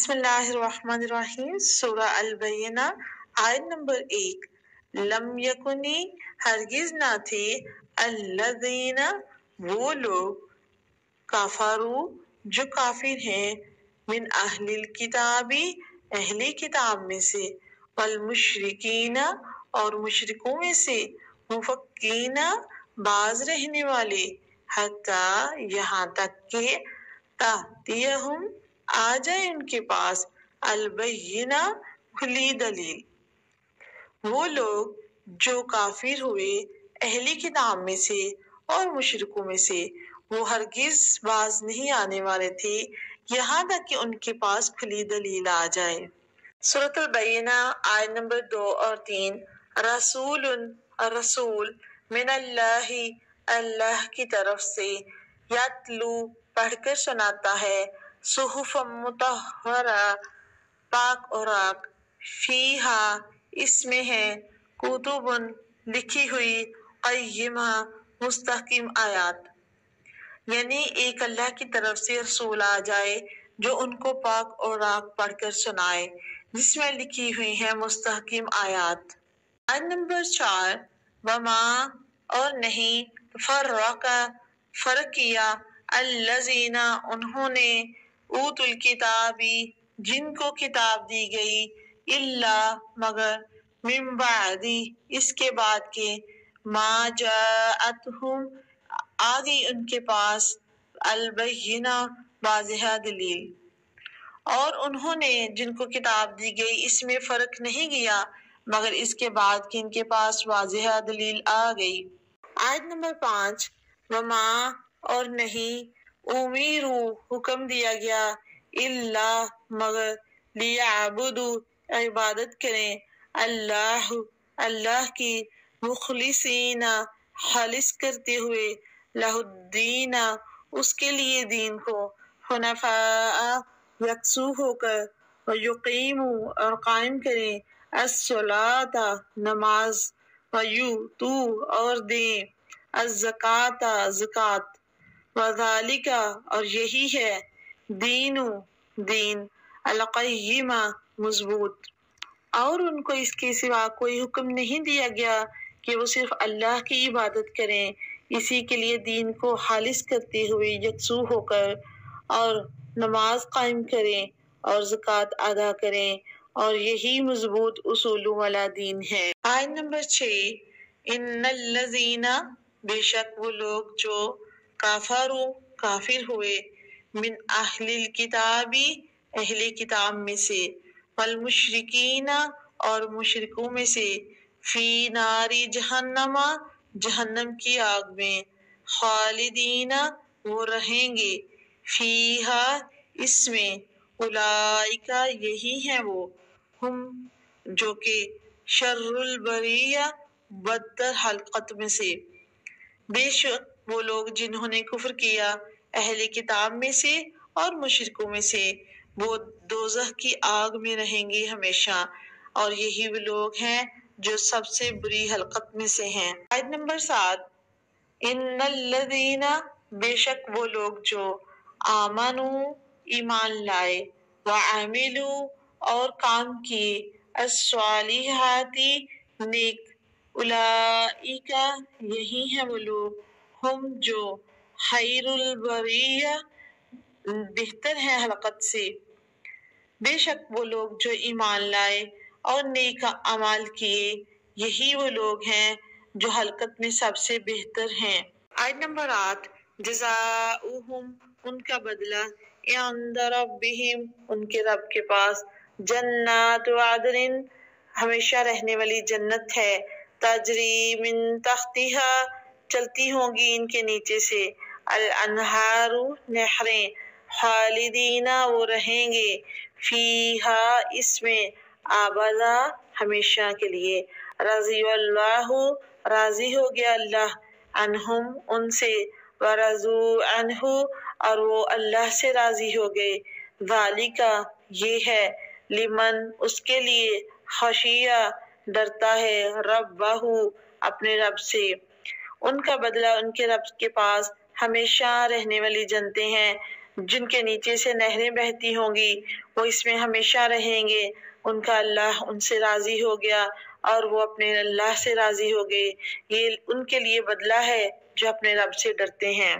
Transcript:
بسم اللہ الرحمن الرحیم۔ سورہ البینہ آیت نمبر 1۔ لم یکنی ہرگز نہ تھے الذین وہ لوگ کفروا جو کافر ہیں من اہل الکتابی اہل کتاب میں سے والمشرکین اور مشرکوں میں سے مفکین باز رہنے والے حتی یہاں تک کہ تأتیہم آ جائے ان کے پاس البینہ کھلی دلیل۔ وہ لوگ جو کافر ہوئے اہلی کتاب میں سے اور مشرکوں میں سے وہ ہرگز باز نہیں آنے والے تھے یہاں تک کہ ان کے پاس کھلی دلیل آ جائے۔ سورۃ البینہ آیت نمبر 2 اور 3۔ رسول رسول من اللہ اللہ کی طرف سے یتلو پڑھ کر سناتا ہے صحف مطہرہ پاک اوراق فیہا اس میں ہے کتب لکھی ہوئی قیمہ مستحکم آیات، یعنی ایک اللہ کی طرف سے رسول آ جائے جو ان کو پاک اوراق پڑھ کر سنائے جس میں لکھی ہوئی ہیں مستحکم آیات۔ آیت نمبر 4۔ وما اور نہیں فرق فرق کیا الذین انہوں نے اوت الکتابی جن کو کتاب دی گئی الا مگر من بعد اس کے بعد کے ما جاءتہم آ گئی ان کے پاس البینہ واضح دلیل، اور انہوں نے جن کو کتاب دی گئی اس میں فرق نہیں کیا مگر اس کے بعد کہ ان کے پاس واضح دلیل آ گئی۔ آیت نمبر 5۔ وما اور نہیں امیرو حکم دیا گیا الا مگر لیعبدوا عبادت کریں اللہ اللہ کی مخلصین خالص کرتے ہوئے لہ الدین اس کے لیے دین کو حنفاء یکسو ہو کر ویقیموا اور قائم کریں الصلاۃ نماز ویؤتوا اور دیں الزکوٰۃ زکوٰۃ وذالک اور یہی ہے دین القیمہ مضبوط، اور ان کو اس کے سوا کوئی حکم نہیں دیا گیا کہ وہ صرف اللہ کی عبادت کریں، اسی کے لیے دین کو خالص کرتے ہوئے یکسو ہو کر اور نماز قائم کریں اور زکوٰۃ ادا کریں، اور یہی مضبوط اصولوں والا دین ہے۔ آیت نمبر 6۔ ان الذین بے شک وہ لوگ جو کفروا کافر ہوئے من اہل الکتابی اہل کتاب میں سے والمشرکین اور مشرکوں میں سے فی نار جہنم جہنم کی آگ میں خالدین وہ رہیں گے فیہا اس میں اولئک یہی ہیں وہ ہم جو کہ شر البریہ بدتر خلقت میں سے، بے شک وہ لوگ جنہوں نے کفر کیا اہل کتاب میں سے اور مشرکوں میں سے وہ دوزخ کی آگ میں رہیں گے ہمیشہ، اور یہی وہ لوگ ہیں جو سب سے بری حلقت میں سے ہیں۔ آیت نمبر 7۔ ان الذین بے شک وہ لوگ جو آمنوا ایمان لائے وعملوا اور کام کیے الصالحات نیک اولئک یہی ہیں وہ لوگ ہم جو خیر البریہ بہتر ہے حلقت سے، بے شک وہ لوگ جو ایمان لائے اور نیک اعمال کیے یہی وہ لوگ ہیں جو حلقت میں سب سے بہتر ہیں۔ آیت نمبر 8۔ جزاؤہم ان کا بدلہ عند ربہم ان کے رب کے پاس جنات عدن ہمیشہ رہنے والی جنت ہے تجری من تحتہا چلتی ہوں گی ان کے نیچے سے الانہار نہریں خالدین وہ رہیں گے فیہا اس میں ابدا ہمیشہ کے لیے رضی اللہ راضی ہو گیا اللہ عنہم ان سے ورضوا عنہ اور وہ اللہ سے راضی ہو گئے ذالک یہ ہے لمن اس کے لیے خشیہ ڈرتا ہے ربہ اپنے رب سے، ان کا بدلہ ان کے رب کے پاس ہمیشہ رہنے والی جنتیں ہیں جن کے نیچے سے نہریں بہتی ہوں گی، وہ اس میں ہمیشہ رہیں گے۔ ان کا اللہ ان سے راضی ہو گیا اور وہ اپنے اللہ سے راضی ہو گئے۔ یہ ان کے لیے بدلہ ہے جو اپنے رب سے ڈرتے ہیں۔